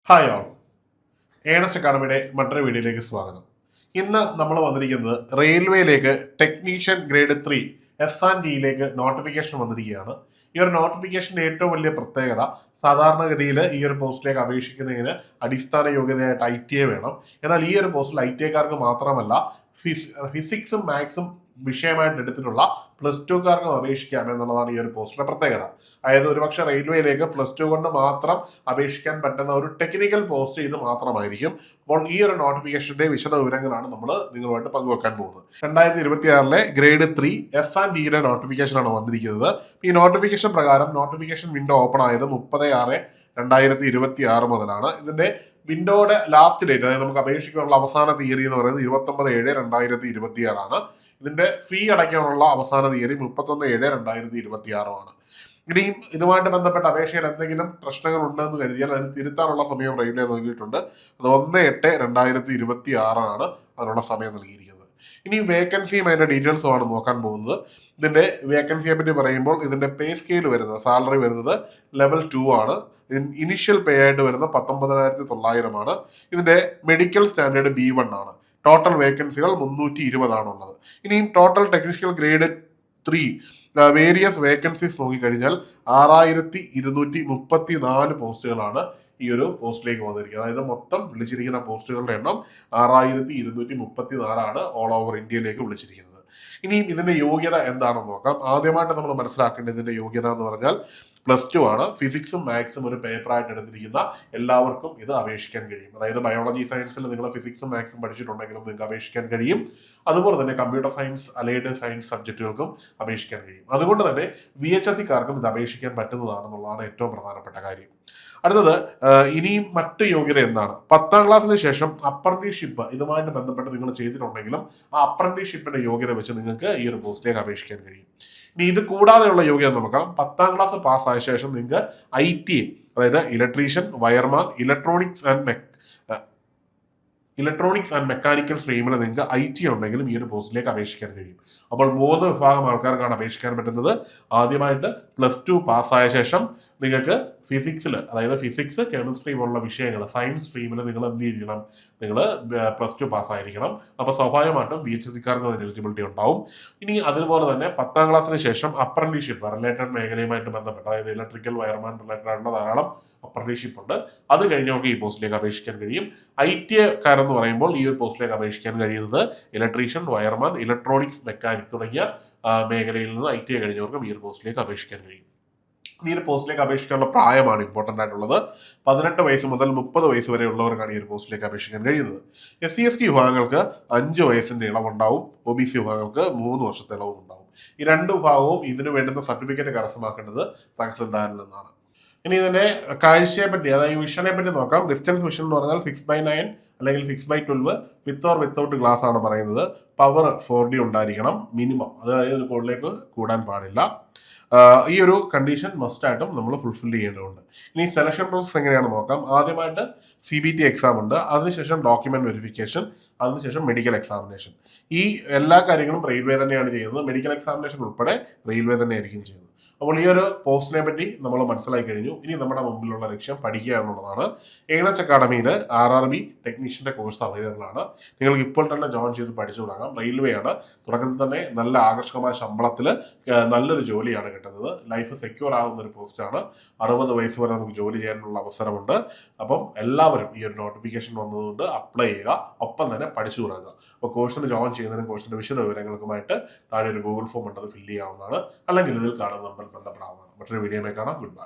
Hi all, Ernest അക്കാഡമിയുടെ മറ്റൊരു വീഡിയോയിലേക്ക് സ്വാഗതം. ഇന്ന് നമ്മൾ വന്നിരിക്കുന്നത് റെയിൽവേയിലേക്ക് ടെക്നീഷ്യൻ ഗ്രേഡ് 3 S&Tയിലേക്ക് നോട്ടിഫിക്കേഷൻ വന്നിരിക്കുകയാണ്. ഈ ഒരു നോട്ടിഫിക്കേഷൻ്റെ ഏറ്റവും വലിയ പ്രത്യേകത, സാധാരണഗതിയിൽ ഈ ഒരു പോസ്റ്റിലേക്ക് അപേക്ഷിക്കുന്നതിന് അടിസ്ഥാന യോഗ്യതയായിട്ട് ITA വേണം. എന്നാൽ ഈ ഒരു പോസ്റ്റിൽ ITA-കാർക്ക് മാത്രമല്ല, ഫിസിക്സും മാത്സും വിഷയമായിട്ട് എടുത്തിട്ടുള്ള +2-കാർക്കും അപേക്ഷിക്കാം എന്നുള്ളതാണ് ഈ ഒരു പോസ്റ്റിന്റെ പ്രത്യേകത. അതായത് ഒരുപക്ഷെ റെയിൽവേയിലേക്ക് +2 കൊണ്ട് മാത്രം അപേക്ഷിക്കാൻ പറ്റുന്ന ഒരു ടെക്നിക്കൽ പോസ്റ്റ് ഇത് മാത്രമായിരിക്കും. അപ്പോൾ ഈ ഒരു നോട്ടിഫിക്കേഷന്റെ വിശദ വിവരങ്ങളാണ് നമ്മൾ നിങ്ങളുമായിട്ട് പങ്കുവെക്കാൻ പോകുന്നത്. 2026 ഗ്രേഡ് 3 S&Tയുടെ നോട്ടിഫിക്കേഷൻ ആണ് വന്നിരിക്കുന്നത്. ഈ നോട്ടിഫിക്കേഷൻ പ്രകാരം നോട്ടിഫിക്കേഷൻ വിൻഡോ ഓപ്പൺ ആയത് 30/6/2026 മുതലാണ്. ഇതിന്റെ വിൻഡോയുടെ ലാസ്റ്റ് ഡേറ്റ്, അതായത് നമുക്ക് അപേക്ഷിക്കാനുള്ള അവസാന തീയതി എന്ന് പറയുന്നത് 29/7/2026 ആണ്. ഇതിന്റെ ഫീ അടയ്ക്കാനുള്ള അവസാന തീയതി 31/7/2026 ആണ്. ഇനിയും ഇതുമായിട്ട് ബന്ധപ്പെട്ട അപേക്ഷയിൽ എന്തെങ്കിലും പ്രശ്നങ്ങൾ ഉണ്ടെന്ന് കരുതിയാൽ അതിന് തിരുത്താനുള്ള സമയം റെയിൽവേ നൽകിയിട്ടുണ്ട്. അത് 1/8/2026 ആണ് അതിനുള്ള സമയം നൽകിയിരിക്കുന്നത്. ഇനി വേക്കൻസിയും അതിന്റെ ഡീറ്റെയിൽസും ആണ് നോക്കാൻ പോകുന്നത്. ഇതിന്റെ വേക്കൻസിയെ പറ്റി പറയുമ്പോൾ ഇതിന്റെ പേ സ്കെയിൽ വരുന്നത്, സാലറി വരുന്നത് ലെവൽ 2 ആണ്. ഇനിഷ്യൽ പേ ആയിട്ട് വരുന്നത് 19,900 ആണ്. ഇതിന്റെ മെഡിക്കൽ സ്റ്റാൻഡേർഡ് B1 ആണ്. ടോട്ടൽ വേക്കൻസികൾ 320 ആണുള്ളത്. ഇനിയും total technical grade 3 various vacancies നോക്കിക്കഴിഞ്ഞാൽ 6,234 പോസ്റ്റുകളാണ് ഈ ഒരു പോസ്റ്റിലേക്ക് വന്നിരിക്കുന്നത്. അതായത് മൊത്തം വിളിച്ചിരിക്കുന്ന പോസ്റ്റുകളുടെ എണ്ണം 6,234 ആണ് ഓൾ ഓവർ ഇന്ത്യയിലേക്ക് വിളിച്ചിരിക്കുന്നത്. ഇനിയും ഇതിന്റെ യോഗ്യത എന്താണെന്ന് നോക്കാം. ആദ്യമായിട്ട് നമ്മൾ മനസ്സിലാക്കേണ്ടത് ഇതിന്റെ യോഗ്യത എന്ന് പറഞ്ഞാൽ +2 ആണ്. ഫിസിക്സും മാത്സും ഒരു പേപ്പറായിട്ട് എടുത്തിരിക്കുന്ന എല്ലാവർക്കും ഇത് അപേക്ഷിക്കാൻ കഴിയും. അതായത് ബയോളജി സയൻസിൽ നിങ്ങൾ ഫിസിക്സും മാത്സും പഠിച്ചിട്ടുണ്ടെങ്കിലും നിങ്ങൾക്ക് അപേക്ഷിക്കാൻ കഴിയും. അതുപോലെ തന്നെ കമ്പ്യൂട്ടർ സയൻസ്, അലൈഡ് സയൻസ് സബ്ജക്റ്റുകൾക്കും അപേക്ഷിക്കാൻ കഴിയും. അതുകൊണ്ട് തന്നെ VHSC-കാർക്കും ഇത് അപേക്ഷിക്കാൻ പറ്റുന്നതാണെന്നുള്ളതാണ് ഏറ്റവും പ്രധാനപ്പെട്ട കാര്യം. അടുത്തത് ഇനിയും മറ്റു യോഗ്യത എന്താണ്? 10ാം ക്ലാസ്സിന് ശേഷം അപ്രന്റീസ്ഷിപ്പ് ഇതുമായിട്ട് ബന്ധപ്പെട്ട് നിങ്ങൾ ചെയ്തിട്ടുണ്ടെങ്കിലും ആ അപ്രന്റീസ്ഷിപ്പിന്റെ യോഗ്യത വെച്ച് നിങ്ങൾക്ക് ഈ ഒരു പോസ്റ്റിലേക്ക് അപേക്ഷിക്കാൻ കഴിയും. ഇനി ഇത് കൂടാതെയുള്ള യോഗ്യത നോക്കാം. 10ാം ക്ലാസ് പാസ്സായ ശേഷം നിങ്ങൾക്ക് ITA, അതായത് electrician, wireman, electronics and mechanical സ്ട്രീമിൽ നിങ്ങൾക്ക് IT ഉണ്ടെങ്കിലും ഈ ഒരു പോസ്റ്റിലേക്ക് അപേക്ഷിക്കാൻ കഴിയും. അപ്പോൾ 3 വിഭാഗം ആൾക്കാർക്കാണ് അപേക്ഷിക്കാൻ പറ്റുന്നത്. ആദ്യമായിട്ട് +2 പാസ്സായ ശേഷം നിങ്ങൾക്ക് ഫിസിക്സിൽ, അതായത് ഫിസിക്സ്, കെമിസ്ട്രി പോലുള്ള വിഷയങ്ങൾ, സയൻസ് സ്ട്രീമിൽ നിങ്ങൾ എന്ത് ചെയ്യണം? നിങ്ങൾ +2 പാസ്സായിരിക്കണം. അപ്പോൾ സ്വാഭാവികമായിട്ടും VHSC-കാർക്ക് അതിന് എലിജിബിലിറ്റി ഉണ്ടാവും. ഇനി അതുപോലെ തന്നെ 10ാം ക്ലാസ്സിന് ശേഷം അപ്രന്റീസ്ഷിപ്പ് റിലേറ്റഡ് മേഖലയുമായിട്ട് ബന്ധപ്പെട്ട്, അതായത് ഇലക്ട്രിക്കൽ, വയർമാൻ റിലേറ്റഡ് ആയിട്ടുള്ള ധാരാളം അപ്രന്റീസ്ഷിപ്പ് ഉണ്ട്. അത് കഴിഞ്ഞവർക്ക് ഈ പോസ്റ്റിലേക്ക് അപേക്ഷിക്കാൻ കഴിയും. ITA-കാരെന്ന് പറയുമ്പോൾ ഈ ഒരു പോസ്റ്റിലേക്ക് അപേക്ഷിക്കാൻ കഴിയുന്നത് ഇലക്ട്രീഷ്യൻ, വയർമാൻ, ഇലക്ട്രോണിക്സ്, മെക്കാനിക് തുടങ്ങിയ മേഖലയിൽ നിന്ന് ITA കഴിഞ്ഞവർക്കും ഈ ഒരു പോസ്റ്റിലേക്ക് അപേക്ഷിക്കാൻ കഴിയും. ഈ ഒരു പോസ്റ്റിലേക്ക് അപേക്ഷിക്കാനുള്ള പ്രായമാണ് ഇമ്പോർട്ടൻ്റ് ആയിട്ടുള്ളത്. 18 വയസ്സ് മുതൽ 30 വയസ്സ് വരെ ഉള്ളവർക്കാണ് ഈ ഒരു പോസ്റ്റിലേക്ക് അപേക്ഷിക്കാൻ കഴിയുന്നത്. SC/ST വിഭാഗങ്ങൾക്ക് 5 വയസ്സിന്റെ ഇളവുണ്ടാവും. OBC വിഭാഗങ്ങൾക്ക് 3 വർഷത്തെ ഇളവും ഉണ്ടാവും. ഈ 2 വിഭാഗവും ഇതിന് വേണ്ടുന്ന സർട്ടിഫിക്കറ്റ് കരസ്ഥമാക്കേണ്ടത് തഹസിൽദാരിൽ നിന്നാണ്. ഇനി ഇതിന്റെ കാഴ്ചയെ പറ്റി, അതായത് വിഷനെ പറ്റി നോക്കാം. ഡിസ്റ്റൻസ് വിഷൻ എന്ന് പറഞ്ഞാൽ 6/9 അല്ലെങ്കിൽ 6/12 വിത്ത് ഓർ വിത്തൗട്ട് ഗ്ലാസ് ആണ് പറയുന്നത്. പവർ 4D ഉണ്ടായിരിക്കണം മിനിമം, അതായത് ഒരു കോളിലേക്ക് കൂടാൻ പാടില്ല. ഈ ഒരു കണ്ടീഷൻ മസ്റ്റ് ആയിട്ടും നമ്മൾ ഫുൾഫിൽ ചെയ്യേണ്ടതുണ്ട്. ഇനി സെലക്ഷൻ പ്രോസസ് എങ്ങനെയാണെന്ന് നോക്കാം. ആദ്യമായിട്ട് CBT എക്സാം ഉണ്ട്, അതിനുശേഷം ഡോക്യുമെന്റ് വെരിഫിക്കേഷൻ, അതിനുശേഷം മെഡിക്കൽ എക്സാമിനേഷൻ. ഈ എല്ലാ കാര്യങ്ങളും റെയിൽവേ തന്നെയാണ് ചെയ്യുന്നത്. മെഡിക്കൽ എക്സാമിനേഷൻ ഉൾപ്പെടെ റെയിൽവേ തന്നെയായിരിക്കും ചെയ്യുന്നത്. അപ്പോൾ ഈ ഒരു പോസ്റ്റിനെ പറ്റി നമ്മൾ മനസ്സിലാക്കി കഴിഞ്ഞു. ഇനി നമ്മുടെ മുമ്പിലുള്ള ലക്ഷ്യം പഠിക്കുക എന്നുള്ളതാണ്. ഏണസ്റ്റ് അക്കാഡമിയിൽ RRB ടെക്നീഷ്യന്റെ കോഴ്സ് അവൈലബിൾ ആണ്. നിങ്ങൾക്ക് ഇപ്പോൾ തന്നെ ജോയിൻ ചെയ്ത് പഠിച്ചു തുടങ്ങാം. റെയിൽവേ ആണ്. തുടക്കത്തിൽ തന്നെ നല്ല ആകർഷകമായ ശമ്പളത്തിൽ നല്ലൊരു ജോലിയാണ് കിട്ടുന്നത്. ലൈഫ് സെക്യൂർ ആകുന്ന ഒരു പോസ്റ്റാണ്. 60 വയസ്സ് വരെ നമുക്ക് ജോലി ചെയ്യാനുള്ള അവസരമുണ്ട്. അപ്പം എല്ലാവരും ഈ ഒരു നോട്ടിഫിക്കേഷൻ വന്നതുകൊണ്ട് അപ്ലൈ ചെയ്യുക, ഒപ്പം തന്നെ പഠിച്ചു തുടങ്ങുക. അപ്പോൾ കോഴ്സിന് ജോയിൻ ചെയ്യുന്നതിനും കോഴ്സിന്റെ വിശദ വിവരങ്ങൾക്കുമായിട്ട് താഴെ ഒരു ഗൂഗിൾ ഫോം ഉണ്ട്, അത് ഫില്ല് ചെയ്യാവുന്നതാണ്. അല്ലെങ്കിൽ ഇതിൽ കാണുന്ന നമ്പറിൽ ബന്ധപ്പെടാവുന്നതാണ്. മറ്റൊരു വീഡിയോയിൽ കാണാം. Good bye.